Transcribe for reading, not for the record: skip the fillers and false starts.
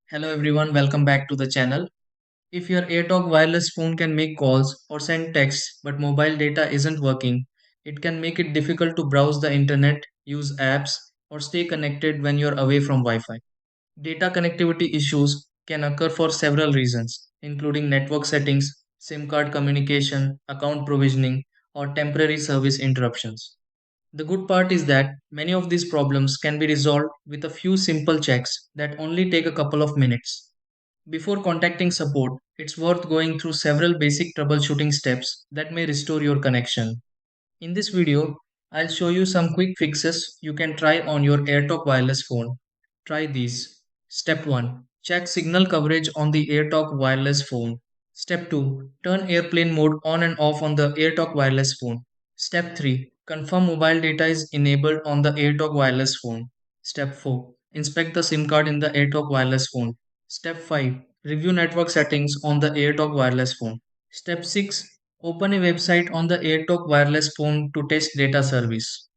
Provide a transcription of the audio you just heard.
Hello everyone, welcome back to the channel. If your AirTalk wireless phone can make calls or send texts but mobile data isn't working, it can make it difficult to browse the internet, use apps, or stay connected when you're away from Wi-Fi. Data connectivity issues can occur for several reasons, including network settings, SIM card communication, account provisioning, or temporary service interruptions. The good part is that many of these problems can be resolved with a few simple checks that only take a couple of minutes. Before contacting support, it's worth going through several basic troubleshooting steps that may restore your connection. In this video, I'll show you some quick fixes you can try on your AirTalk wireless phone. Try these. Step 1. Check signal coverage on the AirTalk wireless phone. Step 2. Turn airplane mode on and off on the AirTalk wireless phone. Step 3. Confirm mobile data is enabled on the AirTalk wireless phone. Step 4. Inspect the SIM card in the AirTalk wireless phone. Step 5. Review network settings on the AirTalk wireless phone. Step 6. Open a website on the AirTalk wireless phone to test data service.